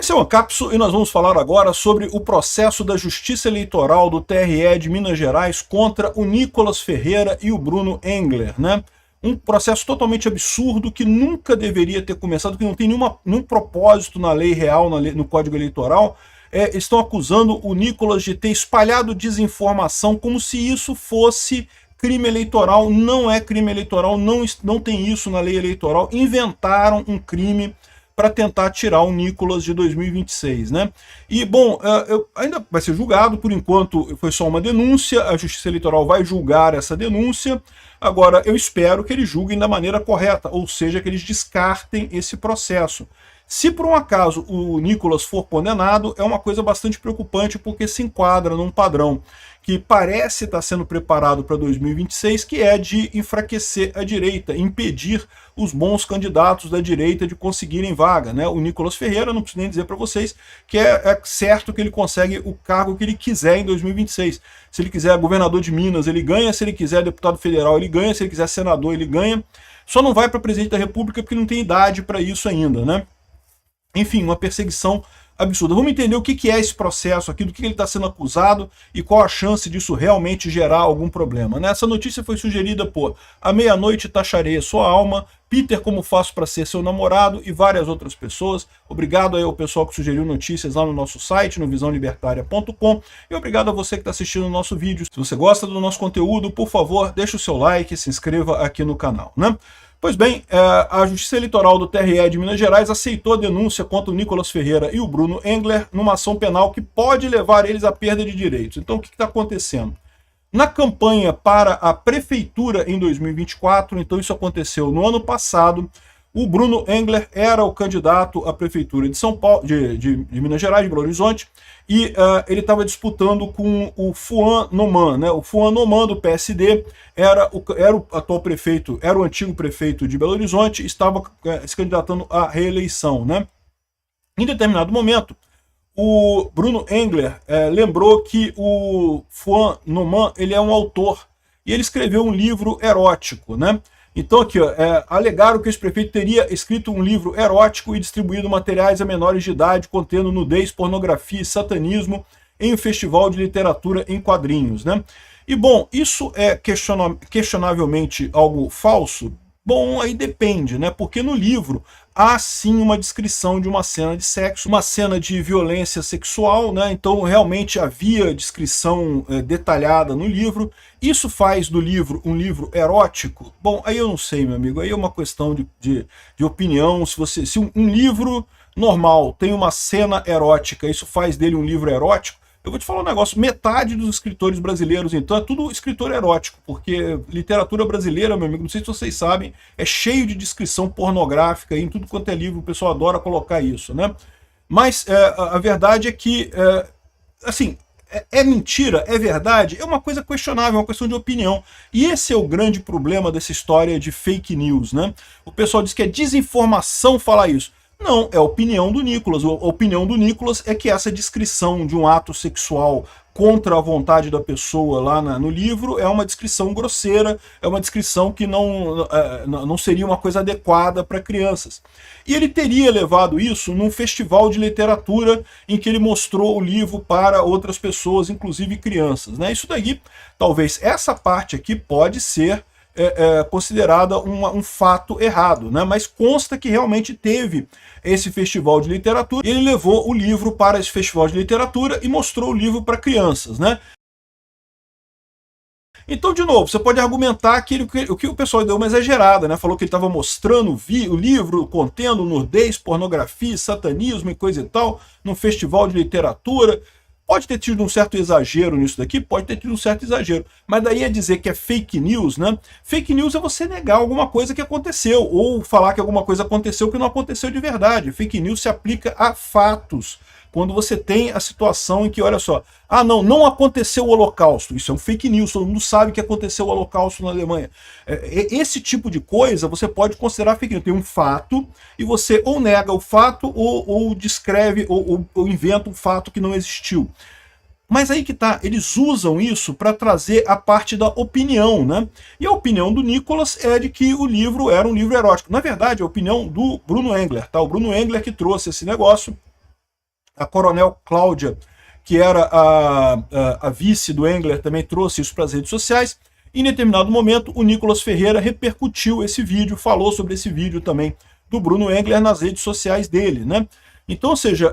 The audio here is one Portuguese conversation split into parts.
Esse é o Ancapso e nós vamos falar agora sobre o processo da Justiça Eleitoral do TRE de Minas Gerais contra o Nicolas Ferreira e o Bruno Engler, né? Um processo totalmente absurdo que nunca deveria ter começado, que não tem nenhum propósito na lei real, no Código Eleitoral. Estão acusando o Nicolas de ter espalhado desinformação como se isso fosse crime eleitoral. Não é crime eleitoral, não tem isso na lei eleitoral. Inventaram um crime para tentar tirar o Nicolas de 2026, né? E, bom, ainda vai ser julgado, por enquanto foi só uma denúncia, a Justiça Eleitoral vai julgar essa denúncia. Agora, eu espero que eles julguem da maneira correta, ou seja, que eles descartem esse processo. Se por um acaso o Nicolas for condenado, é uma coisa bastante preocupante, porque se enquadra num padrão que parece estar sendo preparado para 2026, que é de enfraquecer a direita, impedir os bons candidatos da direita de conseguirem vaga, né? O Nicolas Ferreira, não preciso nem dizer para vocês, que é certo que ele consegue o cargo que ele quiser em 2026. Se ele quiser governador de Minas, ele ganha. Se ele quiser deputado federal, ele ganha. Se ele quiser senador, ele ganha. Só não vai para presidente da República porque não tem idade para isso ainda, né? Enfim, uma perseguição absurda. Vamos entender o que é esse processo aqui, do que ele está sendo acusado e qual a chance disso realmente gerar algum problema, né? Essa notícia foi sugerida por À Meia-Noite Taxarei a Sua Alma, Peter Como Faço para Ser Seu Namorado e várias outras pessoas. Obrigado aí ao pessoal que sugeriu notícias lá no nosso site, no visãolibertaria.com, e obrigado a você que está assistindo o nosso vídeo. Se você gosta do nosso conteúdo, por favor, deixe o seu like e se inscreva aqui no canal, né? Pois bem, a Justiça Eleitoral do TRE de Minas Gerais aceitou a denúncia contra o Nicolas Ferreira e o Bruno Engler numa ação penal que pode levar eles à perda de direitos. Então, o que está acontecendo? Na campanha para a prefeitura em 2024, então isso aconteceu no ano passado, o Bruno Engler era o candidato à prefeitura de São Paulo, de Minas Gerais, de Belo Horizonte, e ele estava disputando com o Fuan Noman, né? O Fuan Noman, do PSD, era o atual prefeito, era o antigo prefeito de Belo Horizonte, estava se candidatando à reeleição, né? Em determinado momento, o Bruno Engler lembrou que o Fuan Noman, ele é um autor, e ele escreveu um livro erótico, né? Então aqui, ó, alegaram que esse prefeito teria escrito um livro erótico e distribuído materiais a menores de idade contendo nudez, pornografia e satanismo em um festival de literatura em quadrinhos, né? E, bom, isso é questionavelmente algo falso? Bom, aí depende, né? Porque no livro há sim uma descrição de uma cena de sexo, uma cena de violência sexual, né? Então realmente havia descrição detalhada no livro. Isso faz do livro um livro erótico? Bom, aí eu não sei, meu amigo, aí é uma questão de opinião. Se um livro normal tem uma cena erótica, isso faz dele um livro erótico? Eu vou te falar um negócio, metade dos escritores brasileiros, então, é tudo escritor erótico, porque literatura brasileira, meu amigo, não sei se vocês sabem, é cheio de descrição pornográfica em tudo quanto é livro, o pessoal adora colocar isso, né? Mas a verdade é que, assim, é mentira, é verdade, é uma coisa questionável, é uma questão de opinião. E esse é o grande problema dessa história de fake news, né? O pessoal diz que é desinformação falar isso. Não, é a opinião do Nicolas. A opinião do Nicolas é que essa descrição de um ato sexual contra a vontade da pessoa lá no livro é uma descrição grosseira, é uma descrição que não seria uma coisa adequada para crianças. E ele teria levado isso num festival de literatura em que ele mostrou o livro para outras pessoas, inclusive crianças, né? Isso daí, talvez essa parte aqui pode ser considerada um fato errado, né? Mas consta que realmente teve esse festival de literatura, e ele levou o livro para esse festival de literatura e mostrou o livro para crianças, né? Então, de novo, você pode argumentar que o que o pessoal deu uma exagerada, né? Falou que ele estava mostrando o livro contendo nudez, pornografia, satanismo e coisa e tal, num festival de literatura. Pode ter tido um certo exagero nisso daqui, pode ter tido um certo exagero, mas daí é dizer que é fake news, né? Fake news é você negar alguma coisa que aconteceu, ou falar que alguma coisa aconteceu que não aconteceu de verdade. Fake news se aplica a fatos. Quando você tem a situação em que, olha só, não aconteceu o Holocausto, isso é um fake news, todo mundo sabe que aconteceu o Holocausto na Alemanha. Esse tipo de coisa você pode considerar fake news. Tem um fato e você ou nega o fato ou descreve ou inventa um fato que não existiu. Mas aí que tá, eles usam isso para trazer a parte da opinião, né? E a opinião do Nicolas é de que o livro era um livro erótico. Na verdade, a opinião do Bruno Engler, tá? O Bruno Engler que trouxe esse negócio. A coronel Cláudia, que era a vice do Engler, também trouxe isso para as redes sociais. Em determinado momento, o Nicolas Ferreira repercutiu esse vídeo, falou sobre esse vídeo também do Bruno Engler nas redes sociais dele, né? Então, ou seja,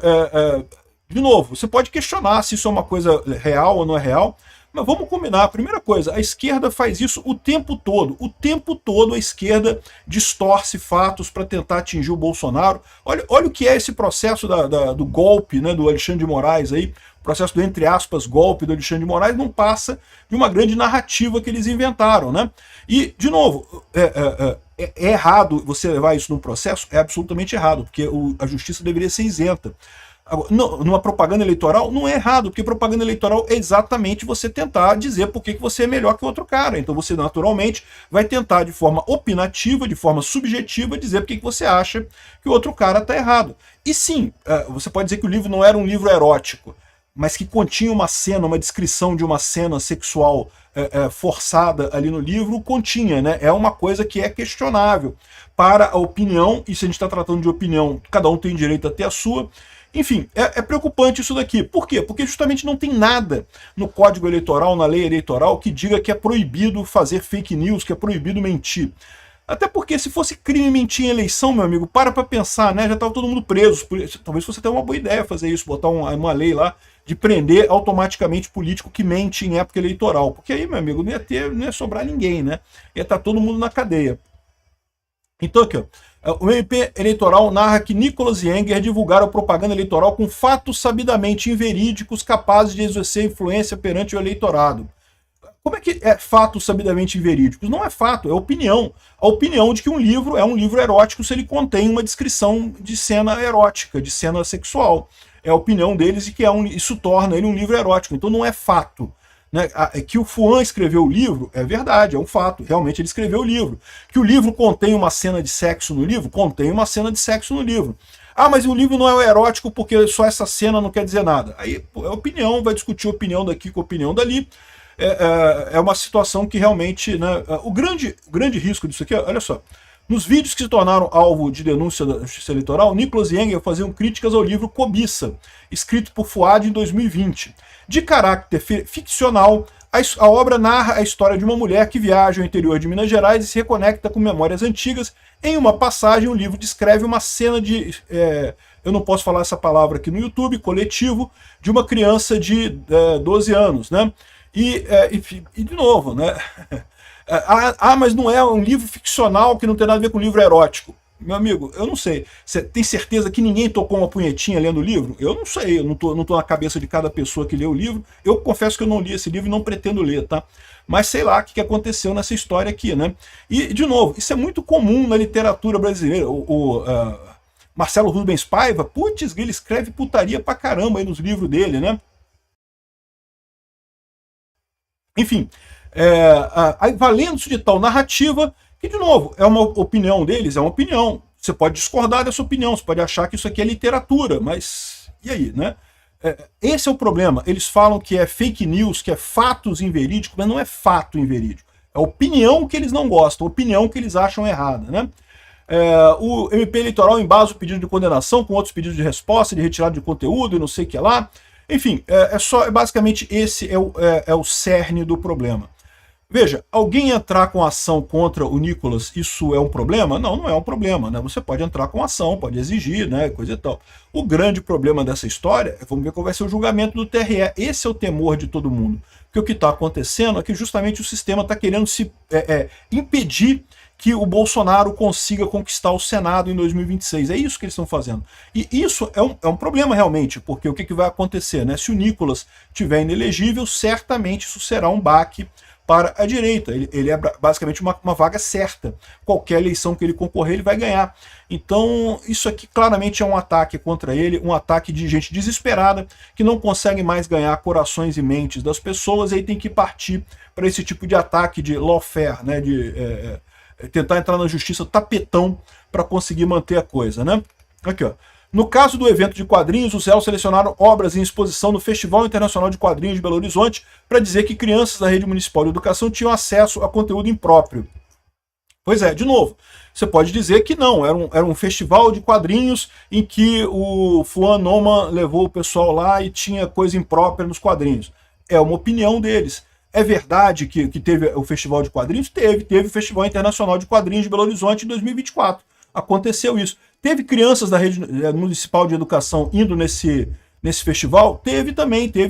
de novo, você pode questionar se isso é uma coisa real ou não é real, mas vamos combinar. Primeira coisa, a esquerda faz isso o tempo todo. O tempo todo a esquerda distorce fatos para tentar atingir o Bolsonaro. Olha o que é esse processo do golpe, né, do Alexandre de Moraes aí. O processo do, entre aspas, golpe do Alexandre de Moraes não passa de uma grande narrativa que eles inventaram, né? E, de novo, é errado você levar isso num processo? É absolutamente errado, porque a justiça deveria ser isenta. Numa propaganda eleitoral, não é errado, porque propaganda eleitoral é exatamente você tentar dizer por que você é melhor que o outro cara. Então você naturalmente vai tentar de forma opinativa, de forma subjetiva, dizer por que você acha que o outro cara está errado. E sim, você pode dizer que o livro não era um livro erótico, mas que continha uma cena, uma descrição de uma cena sexual forçada ali no livro, continha, né? É uma coisa que é questionável para a opinião, e se a gente está tratando de opinião, cada um tem direito a ter a sua. Enfim, é preocupante isso daqui. Por quê? Porque justamente não tem nada no Código Eleitoral, na lei eleitoral, que diga que é proibido fazer fake news, que é proibido mentir. Até porque se fosse crime mentir em eleição, meu amigo, para pensar, né? Já estava todo mundo preso. Talvez você tenha uma boa ideia fazer isso, botar uma lei lá de prender automaticamente político que mente em época eleitoral. Porque aí, meu amigo, não ia sobrar ninguém, né? Ia estar todo mundo na cadeia. Então aqui, ó. O MP eleitoral narra que Nicolas e Engler divulgaram propaganda eleitoral com fatos sabidamente inverídicos capazes de exercer influência perante o eleitorado. Como é que é fatos sabidamente inverídicos? Não é fato, é opinião. A opinião de que um livro é um livro erótico se ele contém uma descrição de cena erótica, de cena sexual. É a opinião deles e que isso torna ele um livro erótico. Então não é fato. Né? Que o Fuan escreveu o livro, é verdade, é um fato, realmente ele escreveu o livro. Que o livro contém uma cena de sexo no livro, contém uma cena de sexo no livro. Ah, mas o livro não é erótico porque só essa cena não quer dizer nada. Aí é opinião, vai discutir opinião daqui com opinião dali. É uma situação que realmente, né, o grande risco disso aqui, olha só, nos vídeos que se tornaram alvo de denúncia da Justiça Eleitoral, Nicolas e Engler faziam críticas ao livro Cobiça, escrito por Fuad em 2020. De caráter ficcional, a obra narra a história de uma mulher que viaja ao interior de Minas Gerais e se reconecta com memórias antigas. Em uma passagem, o livro descreve uma cena de... eu não posso falar essa palavra aqui no YouTube, coletivo, de uma criança de 12 anos, né? E de novo, né? Mas não é um livro ficcional que não tem nada a ver com um livro erótico. Meu amigo, eu não sei. Você tem certeza que ninguém tocou uma punhetinha lendo o livro? Eu não sei, eu não tô na cabeça de cada pessoa que lê o livro. Eu confesso que eu não li esse livro e não pretendo ler, tá? Mas sei lá o que aconteceu nessa história aqui, né? E, de novo, isso é muito comum na literatura brasileira. Marcelo Rubens Paiva, putz, ele escreve putaria pra caramba aí nos livros dele, né? Enfim, valendo-se de tal narrativa, que, de novo, é uma opinião deles, é uma opinião. Você pode discordar dessa opinião, você pode achar que isso aqui é literatura, mas e aí, né? Esse é o problema. Eles falam que é fake news, que é fatos inverídicos, mas não é fato inverídico. É opinião que eles não gostam, opinião que eles acham errada, né? O MP eleitoral embasa o pedido de condenação com outros pedidos de resposta, de retirada de conteúdo e não sei o que lá. Enfim, basicamente esse é o cerne do problema. Veja, alguém entrar com ação contra o Nicolas, isso é um problema? Não, não é um problema, né? Você pode entrar com ação, pode exigir, né, coisa e tal. O grande problema dessa história é, vamos ver qual vai ser o julgamento do TRE. Esse é o temor de todo mundo. Porque o que está acontecendo é que justamente o sistema está querendo impedir que o Bolsonaro consiga conquistar o Senado em 2026. É isso que eles estão fazendo. E isso é um problema realmente, porque o que vai acontecer, né? Se o Nicolas estiver inelegível, certamente isso será um baque para a direita. Ele é basicamente uma vaga certa. Qualquer eleição que ele concorrer, ele vai ganhar. Então, isso aqui claramente é um ataque contra ele, um ataque de gente desesperada, que não consegue mais ganhar corações e mentes das pessoas, e aí tem que partir para esse tipo de ataque de lawfare, né, de tentar entrar na justiça tapetão para conseguir manter a coisa, né? Aqui, ó. No caso do evento de quadrinhos, os réus selecionaram obras em exposição no Festival Internacional de Quadrinhos de Belo Horizonte para dizer que crianças da Rede Municipal de Educação tinham acesso a conteúdo impróprio. Pois é, de novo, Você pode dizer que não, era um festival de quadrinhos em que o Fuan Noman levou o pessoal lá e tinha coisa imprópria nos quadrinhos. É uma opinião deles. É verdade que teve o festival de quadrinhos? Teve o Festival Internacional de Quadrinhos de Belo Horizonte em 2024. Aconteceu isso. Teve crianças da Rede Municipal de Educação indo nesse festival? Teve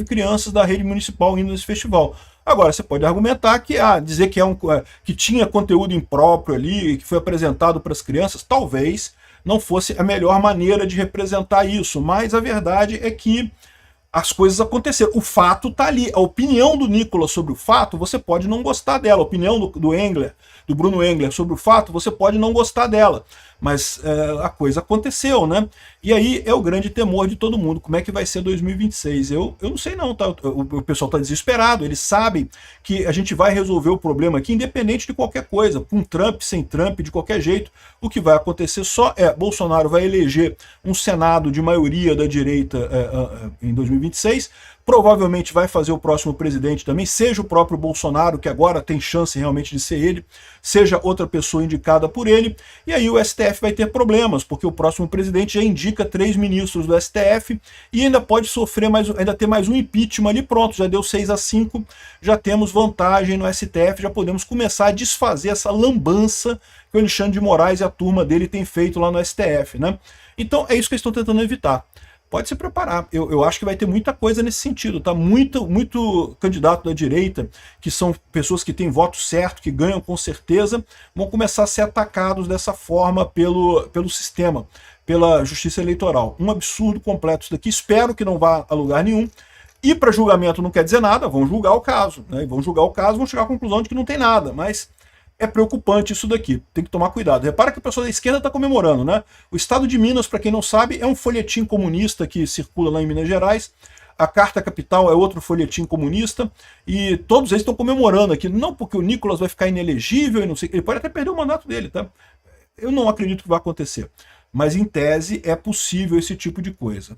crianças da Rede Municipal indo nesse festival. Agora, você pode argumentar que dizer que, que tinha conteúdo impróprio ali, que foi apresentado para as crianças, talvez não fosse a melhor maneira de representar isso, mas a verdade é que as coisas aconteceram. O fato está ali. A opinião do Nicolas sobre o fato, você pode não gostar dela. A opinião do Engler, do Bruno Engler sobre o fato, você pode não gostar dela. Mas a coisa aconteceu, né? E aí é o grande temor de todo mundo. Como é que vai ser 2026? Eu não sei não, tá? O pessoal está desesperado. Eles sabem que a gente vai resolver o problema aqui, independente de qualquer coisa. Com Trump, sem Trump, de qualquer jeito. O que vai acontecer só Bolsonaro vai eleger um Senado de maioria da direita em 2026. Provavelmente vai fazer o próximo presidente também, seja o próprio Bolsonaro, que agora tem chance realmente de ser ele, seja outra pessoa indicada por ele, e aí o STF vai ter problemas, porque o próximo presidente já indica 3 ministros do STF e ainda pode sofrer ainda ter mais um impeachment ali, pronto, já deu 6-5, já temos vantagem no STF, já podemos começar a desfazer essa lambança que o Alexandre de Moraes e a turma dele tem feito lá no STF, né? Então é isso que eles estão tentando evitar. Pode se preparar. Eu acho que vai ter muita coisa nesse sentido, tá? Muito candidato da direita, que são pessoas que têm voto certo, que ganham com certeza, vão começar a ser atacados dessa forma pelo sistema, pela justiça eleitoral. Um absurdo completo isso daqui. Espero que não vá a lugar nenhum. E para julgamento não quer dizer nada, vão julgar o caso, né? Vão julgar o caso, vão chegar à conclusão de que não tem nada, mas é preocupante isso daqui, tem que tomar cuidado. Repara que o pessoal da esquerda está comemorando, né? O Estado de Minas, para quem não sabe, é um folhetim comunista que circula lá em Minas Gerais. A Carta Capital é outro folhetim comunista, e todos eles estão comemorando aqui, não porque o Nicolas vai ficar inelegível, e não sei, ele pode até perder o mandato dele, tá? Eu não acredito que vai acontecer, mas em tese é possível esse tipo de coisa.